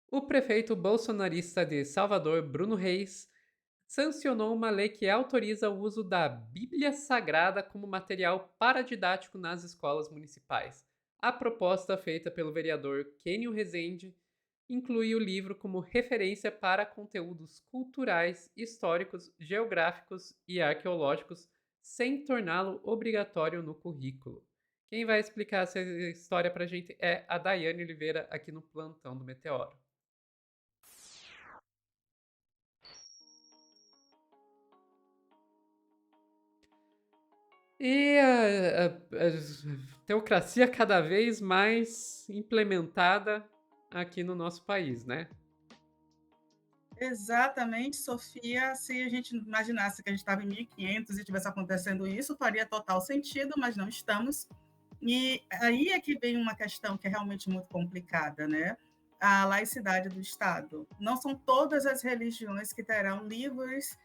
O prefeito bolsonarista de Salvador, Bruno Reis, sancionou uma lei que autoriza o uso da Bíblia Sagrada como material paradidático nas escolas municipais. A proposta feita pelo vereador Kênio Rezende inclui o livro como referência para conteúdos culturais, históricos, geográficos e arqueológicos, sem torná-lo obrigatório no currículo. Quem vai explicar essa história pra gente é a Daiane Oliveira aqui no Plantão do Meteoro. E a teocracia cada vez mais implementada aqui no nosso país, né? Exatamente, Sofia. Se a gente imaginasse que a gente estava em 1500 e estivesse acontecendo isso, faria total sentido, mas não estamos. E aí é que vem uma questão que é realmente muito complicada, né? A laicidade do Estado. Não são todas as religiões que terão livros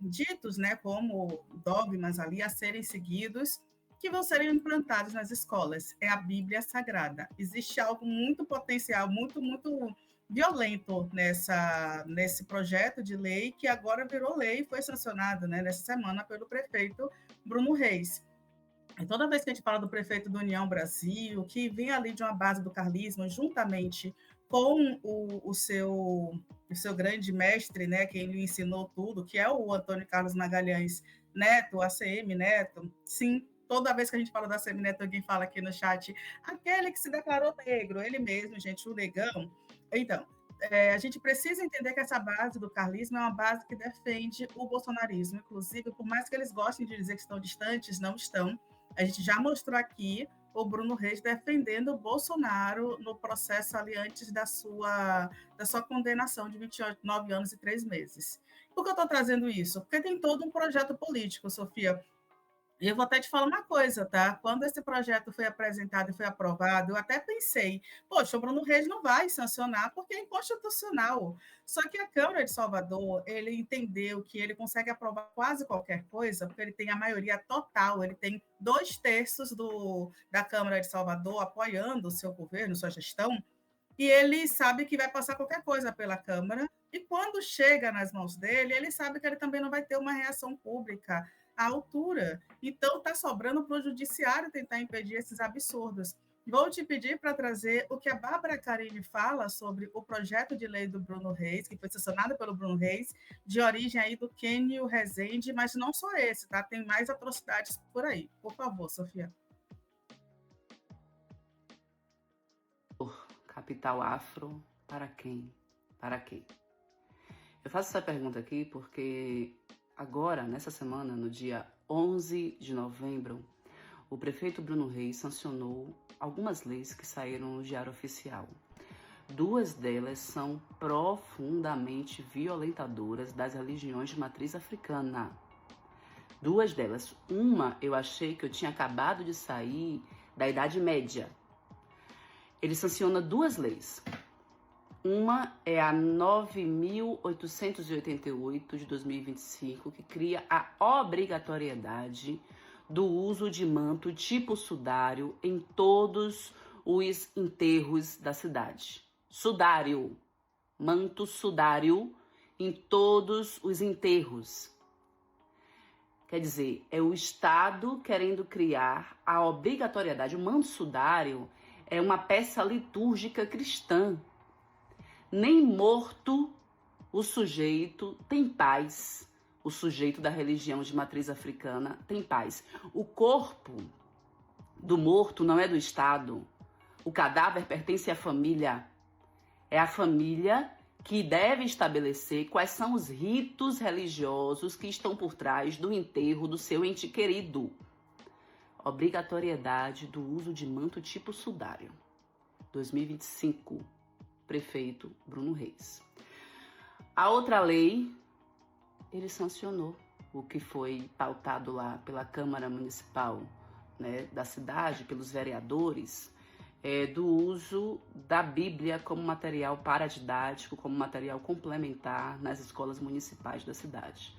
ditos, né, como dogmas ali a serem seguidos, que vão ser implantados nas escolas. É a Bíblia Sagrada. Existe algo muito potencial, muito violento nesse projeto de lei que agora virou lei e foi sancionado, né, nessa semana pelo prefeito Bruno Reis. E toda vez que a gente fala do prefeito do União Brasil, que vem ali de uma base do carlismo, juntamente com o seu grande mestre, né, quem lhe ensinou tudo, que é o Antônio Carlos Magalhães Neto, ACM Neto, sim, toda vez que a gente fala da ACM Neto, alguém fala aqui no chat, aquele que se declarou negro, ele mesmo, gente, o negão. Então, a gente precisa entender que essa base do carlismo é uma base que defende o bolsonarismo, inclusive, por mais que eles gostem de dizer que estão distantes, não estão. A gente já mostrou aqui o Bruno Reis defendendo o Bolsonaro no processo ali antes da sua condenação de 29 anos e 3 meses. Por que eu estou trazendo isso? Porque tem todo um projeto político, Sofia. E eu vou até te falar uma coisa, tá? Quando esse projeto foi apresentado e foi aprovado, eu até pensei, poxa, o Bruno Reis não vai sancionar porque é inconstitucional. Só que a Câmara de Salvador, ele entendeu que ele consegue aprovar quase qualquer coisa, porque ele tem a maioria total, ele tem 2/3 da Câmara de Salvador apoiando o seu governo, sua gestão, e ele sabe que vai passar qualquer coisa pela Câmara, e quando chega nas mãos dele, ele sabe que ele também não vai ter uma reação pública à altura. Então, está sobrando para o judiciário tentar impedir esses absurdos. Vou te pedir para trazer o que a Bárbara Carilli fala sobre o projeto de lei do Bruno Reis, que foi sancionado pelo Bruno Reis, de origem aí do Kênio Rezende, mas não só esse, tá? Tem mais atrocidades por aí. Por favor, Sofia. Capital afro, para quem? Para quê? Eu faço essa pergunta aqui porque agora, nessa semana, no dia 11 de novembro, o prefeito Bruno Reis sancionou algumas leis que saíram no Diário Oficial. Duas delas são profundamente violentadoras das religiões de matriz africana. Duas delas. Uma eu achei que eu tinha acabado de sair da Idade Média. Ele sanciona duas leis. Uma é a 9.888 de 2025, que cria a obrigatoriedade do uso de manto tipo sudário em todos os enterros da cidade. Sudário, manto sudário em todos os enterros. Quer dizer, é o Estado querendo criar a obrigatoriedade. O manto sudário é uma peça litúrgica cristã. Nem morto o sujeito tem paz. O sujeito da religião de matriz africana tem paz. O corpo do morto não é do Estado. O cadáver pertence à família. É a família que deve estabelecer quais são os ritos religiosos que estão por trás do enterro do seu ente querido. Obrigatoriedade do uso de manto tipo sudário. 2025, prefeito Bruno Reis. A outra lei, ele sancionou, o que foi pautado lá pela Câmara Municipal, né, da cidade, pelos vereadores, do uso da Bíblia como material paradidático, como material complementar nas escolas municipais da cidade.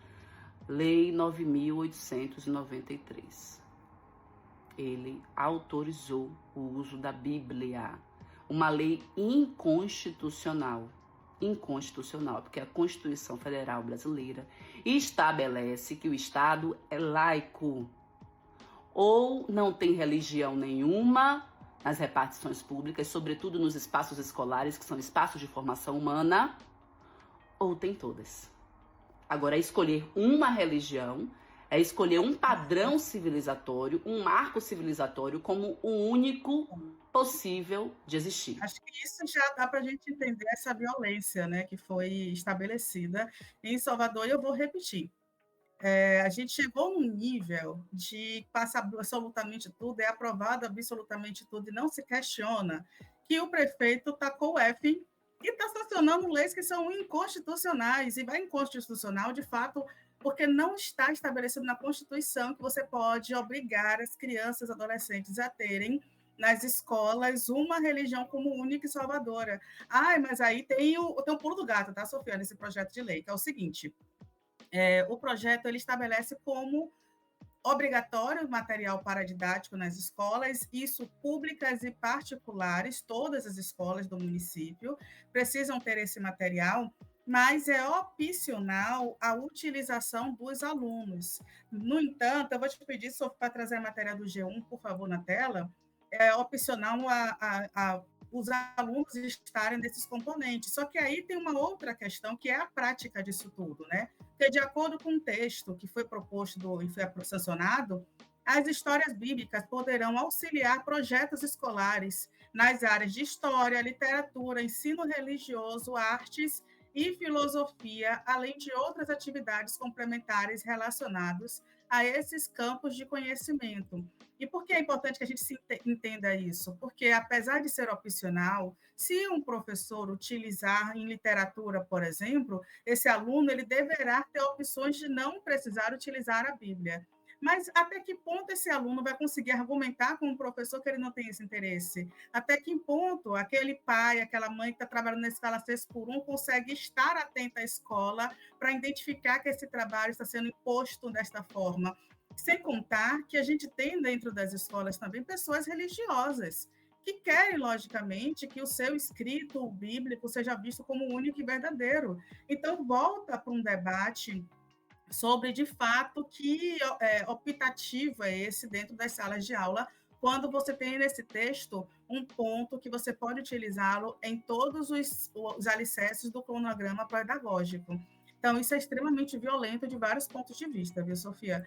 Lei 9.893. Ele autorizou o uso da Bíblia. uma lei inconstitucional. Inconstitucional, porque a Constituição Federal Brasileira estabelece que o Estado é laico, ou não tem religião nenhuma nas repartições públicas, sobretudo nos espaços escolares, que são espaços de formação humana, ou tem todas. Agora, escolher uma religião é escolher um padrão civilizatório, um marco civilizatório como o único possível de existir. Acho que isso já dá para a gente entender essa violência, né, que foi estabelecida em Salvador, e eu vou repetir. A gente chegou num nível de passa absolutamente tudo, é aprovado absolutamente tudo, e não se questiona que o prefeito tacou o F e está sancionando leis que são inconstitucionais, e vai inconstitucional, de fato, porque não está estabelecido na Constituição que você pode obrigar as crianças e adolescentes a terem nas escolas uma religião como única e salvadora. Mas aí tem o pulo do gato, tá, Sofia, nesse projeto de lei, que é o seguinte: o projeto ele estabelece como obrigatório material paradidático nas escolas, isso públicas e particulares, todas as escolas do município precisam ter esse material, mas é opcional a utilização dos alunos. No entanto, eu vou te pedir, Sofia, para trazer a matéria do G1, por favor, na tela, é opcional os alunos estarem nesses componentes. Só que aí tem uma outra questão, que é a prática disso tudo, né? Porque, de acordo com o texto que foi proposto e foi sancionado, as histórias bíblicas poderão auxiliar projetos escolares nas áreas de história, literatura, ensino religioso, artes e filosofia, além de outras atividades complementares relacionadas a esses campos de conhecimento. E por que é importante que a gente entenda isso? Porque, apesar de ser opcional, se um professor utilizar em literatura, por exemplo, esse aluno ele deverá ter opções de não precisar utilizar a Bíblia. Mas até que ponto esse aluno vai conseguir argumentar com o professor que ele não tem esse interesse? Até que ponto aquele pai, aquela mãe que está trabalhando na escala 6x1 consegue estar atenta à escola para identificar que esse trabalho está sendo imposto desta forma? Sem contar que a gente tem dentro das escolas também pessoas religiosas que querem, logicamente, que o seu escrito bíblico seja visto como único e verdadeiro. Então, volta para um debate sobre, de fato, que optativo é esse dentro das salas de aula, quando você tem nesse texto um ponto que você pode utilizá-lo em todos os alicerces do cronograma pedagógico. Então, isso é extremamente violento de vários pontos de vista, viu, Sofia?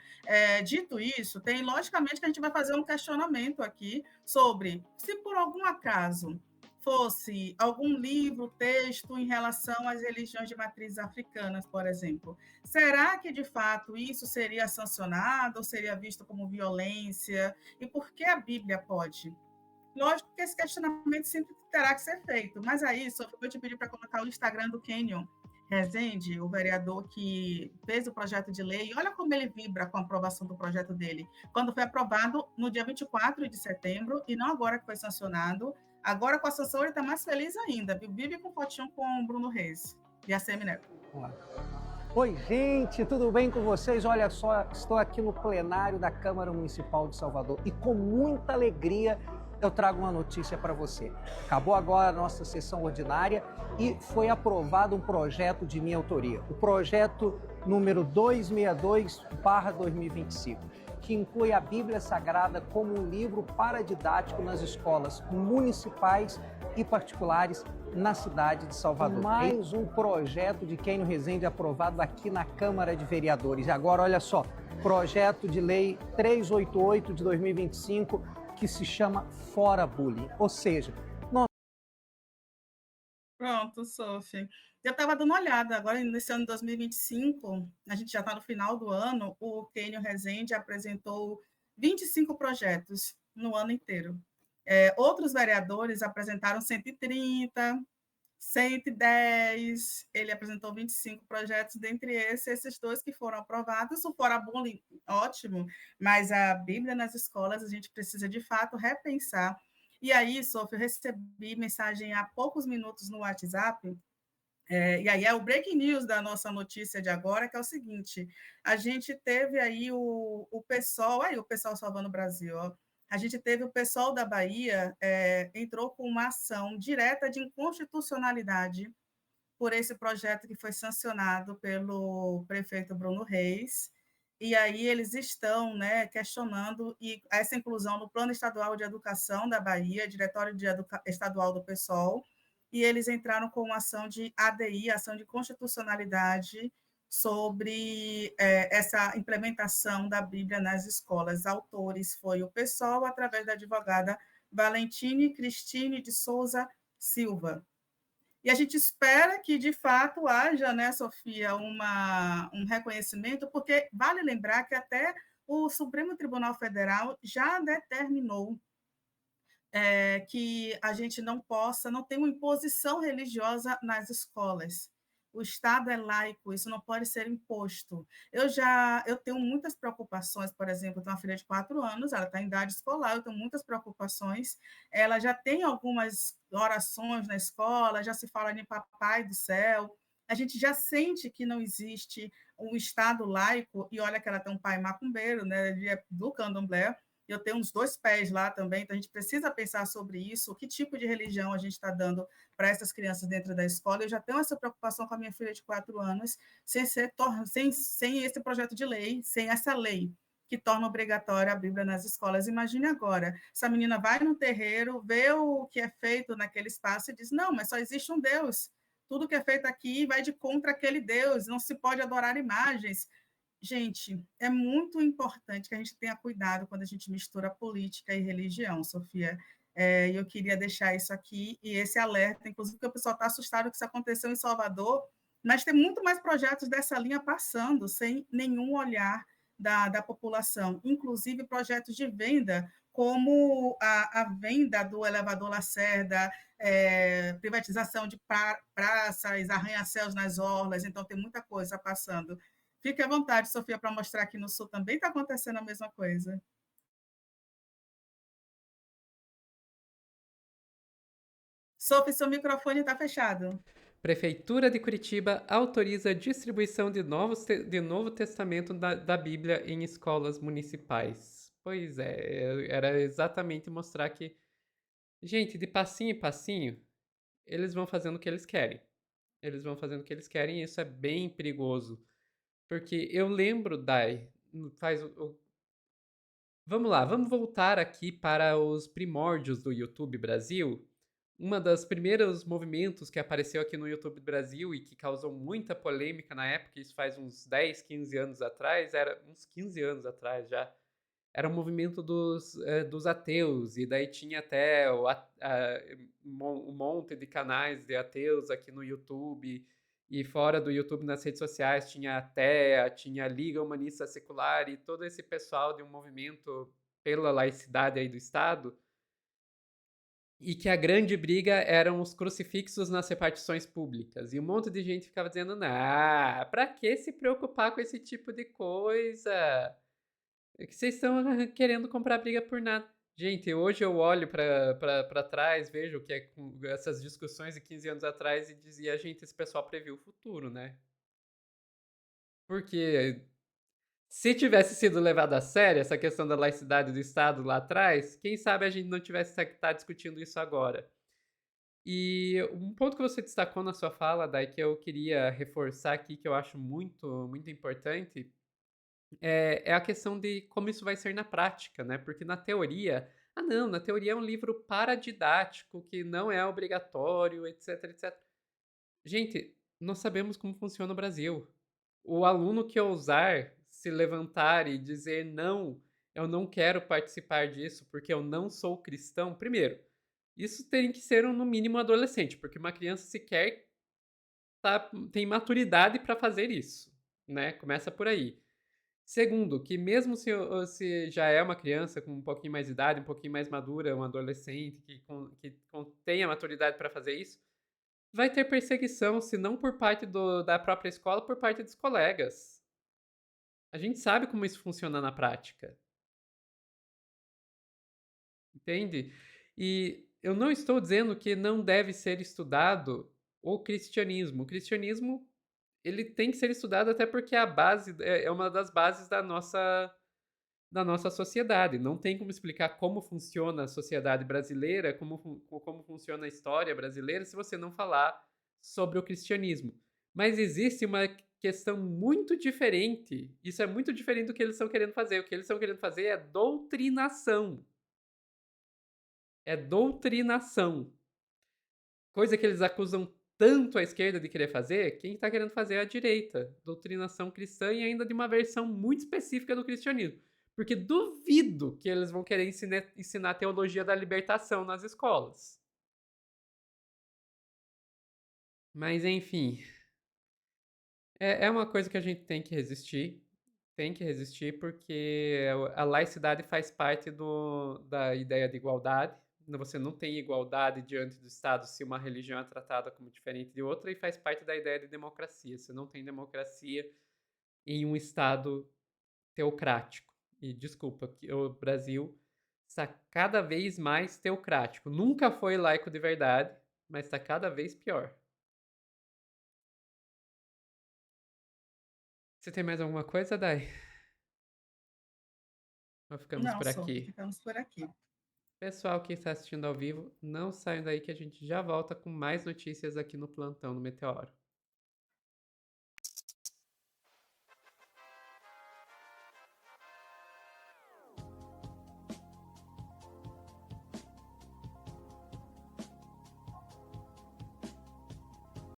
Dito isso, tem, logicamente, que a gente vai fazer um questionamento aqui sobre se, por algum acaso, fosse algum livro, texto em relação às religiões de matrizes africanas, por exemplo. Será que, de fato, isso seria sancionado ou seria visto como violência? E por que a Bíblia pode? Lógico que esse questionamento sempre terá que ser feito, mas aí, Sofia, eu vou te pedir para colocar o Instagram do Kenyon Rezende, o vereador que fez o projeto de lei, olha como ele vibra com a aprovação do projeto dele, quando foi aprovado no dia 24 de setembro, e não agora que foi sancionado. Agora, com a sanção, ele está mais feliz ainda, viu? Vive com fotinho com o Bruno Reis e a Semineto. Oi, gente, tudo bem com vocês? Olha só, estou aqui no plenário da Câmara Municipal de Salvador e com muita alegria eu trago uma notícia para você. Acabou agora a nossa sessão ordinária e foi aprovado um projeto de minha autoria, o projeto número 262/2025, que inclui a Bíblia Sagrada como um livro paradidático nas escolas municipais e particulares na cidade de Salvador. Mais um projeto de Kenyon Rezende aprovado aqui na Câmara de Vereadores. E agora, olha só, projeto de lei 388 de 2025, que se chama Fora Bullying, ou seja... Pronto, Sophie. Eu estava dando uma olhada, agora nesse ano de 2025, a gente já está no final do ano, o Kenyon Rezende apresentou 25 projetos no ano inteiro. Outros vereadores apresentaram 130, 110, ele apresentou 25 projetos, dentre esses dois que foram aprovados. O Fora Bullying, ótimo, mas a Bíblia nas escolas a gente precisa, de fato, repensar. E aí, Sofia, eu recebi mensagem há poucos minutos no WhatsApp, e aí é o breaking news da nossa notícia de agora, que é o seguinte: a gente teve aí o PSOL, aí o PSOL Salvando o Brasil, ó, A gente teve o pessoal da Bahia, entrou com uma ação direta de inconstitucionalidade por esse projeto que foi sancionado pelo prefeito Bruno Reis, e aí eles estão, né, questionando essa inclusão no Plano Estadual de Educação da Bahia, Diretório Estadual do PSOL, e eles entraram com uma ação de ADI, ação de constitucionalidade, sobre essa implementação da Bíblia nas escolas. Autores foi o PSOL, através da advogada Valentine Cristine de Souza Silva. E a gente espera que, de fato, haja, né, Sofia, um reconhecimento, porque vale lembrar que até o Supremo Tribunal Federal já determinou que a gente não tem uma imposição religiosa nas escolas. O Estado é laico, isso não pode ser imposto. Eu tenho muitas preocupações, por exemplo, eu tenho uma filha de 4 anos, ela está em idade escolar, eu tenho muitas preocupações. Ela já tem algumas orações na escola, já se fala em Papai do Céu. A gente já sente que não existe um Estado laico, e olha que ela tem um pai macumbeiro, né, ele é do candomblé, eu tenho uns 2 pés lá também, então a gente precisa pensar sobre isso, que tipo de religião a gente está dando para essas crianças dentro da escola. Eu já tenho essa preocupação com a minha filha de 4 anos, sem esse projeto de lei, sem essa lei que torna obrigatória a Bíblia nas escolas. Imagine agora, essa menina vai no terreiro, vê o que é feito naquele espaço e diz, não, mas só existe um Deus, tudo que é feito aqui vai de contra aquele Deus, não se pode adorar imagens. Gente, é muito importante que a gente tenha cuidado quando a gente mistura política e religião, Sofia. E eu queria deixar isso aqui e esse alerta, inclusive porque o pessoal está assustado que isso aconteceu em Salvador, mas tem muito mais projetos dessa linha passando, sem nenhum olhar da população, inclusive projetos de venda, como a venda do elevador Lacerda, privatização de praças, arranha-céus nas orlas, então tem muita coisa passando. Fique à vontade, Sofia, para mostrar que no Sul também está acontecendo a mesma coisa. Sofia, seu microfone está fechado. Prefeitura de Curitiba autoriza a distribuição de Novo Testamento da Bíblia em escolas municipais. Pois é, era exatamente mostrar que, gente, de passinho em passinho, eles vão fazendo o que eles querem. Eles vão fazendo o que eles querem e isso é bem perigoso. Porque eu lembro, Dai, vamos lá, vamos voltar aqui para os primórdios do YouTube Brasil. Uma das primeiros movimentos que apareceu aqui no YouTube Brasil e que causou muita polêmica na época, isso faz uns 10, 15 anos atrás, era uns 15 anos atrás já, era o movimento dos ateus, e daí tinha até um monte de canais de ateus aqui no YouTube, e fora do YouTube nas redes sociais tinha a TEA, tinha a Liga Humanista Secular, e todo esse pessoal de um movimento pela laicidade aí do Estado, e que a grande briga eram os crucifixos nas repartições públicas. E um monte de gente ficava dizendo, nah, pra que se preocupar com esse tipo de coisa? É que vocês estão querendo comprar briga por nada. Gente, hoje eu olho pra trás, vejo que essas discussões de 15 anos atrás e dizia, gente, esse pessoal previu o futuro, né? Porque se tivesse sido levado a sério essa questão da laicidade do Estado lá atrás, quem sabe a gente não tivesse que estar discutindo isso agora. E um ponto que você destacou na sua fala, Dai, que eu queria reforçar aqui, que eu acho muito, muito importante, é a questão de como isso vai ser na prática, né? Porque na teoria, não, na teoria é um livro paradidático, que não é obrigatório, etc, etc. Gente, nós sabemos como funciona o Brasil. O aluno que ousar se levantar e dizer não, eu não quero participar disso porque eu não sou cristão, primeiro, isso tem que ser no mínimo adolescente, porque uma criança sequer tem maturidade para fazer isso, né? Começa por aí. Segundo, que mesmo se já é uma criança com um pouquinho mais de idade, um pouquinho mais madura, um adolescente que tenha maturidade para fazer isso, vai ter perseguição, se não por parte da própria escola, por parte dos colegas. A gente sabe como isso funciona na prática. Entende? E eu não estou dizendo que não deve ser estudado o cristianismo. O cristianismo, ele tem que ser estudado até porque a base é uma das bases da nossa sociedade. Não tem como explicar como funciona a sociedade brasileira, como funciona a história brasileira, se você não falar sobre o cristianismo. Mas existe uma questão muito diferente. Isso é muito diferente do que eles estão querendo fazer. O que eles estão querendo fazer é doutrinação. É doutrinação. Coisa que eles acusam tanto a esquerda de querer fazer, quem está querendo fazer é a direita. Doutrinação cristã e ainda de uma versão muito específica do cristianismo. Porque duvido que eles vão querer ensinar teologia da libertação nas escolas. Mas enfim, é uma coisa que a gente tem que resistir. Tem que resistir porque a laicidade faz parte da ideia de igualdade. Você não tem igualdade diante do Estado se uma religião é tratada como diferente de outra, e faz parte da ideia de democracia. Você não tem democracia em um Estado teocrático. E desculpa, que o Brasil está cada vez mais teocrático. Nunca foi laico de verdade, mas está cada vez pior. Você tem mais alguma coisa, Dai? Ou ficamos Não, por só aqui? ficamos por aqui. Pessoal que está assistindo ao vivo, não saiam daí que a gente já volta com mais notícias aqui no Plantão no Meteoro.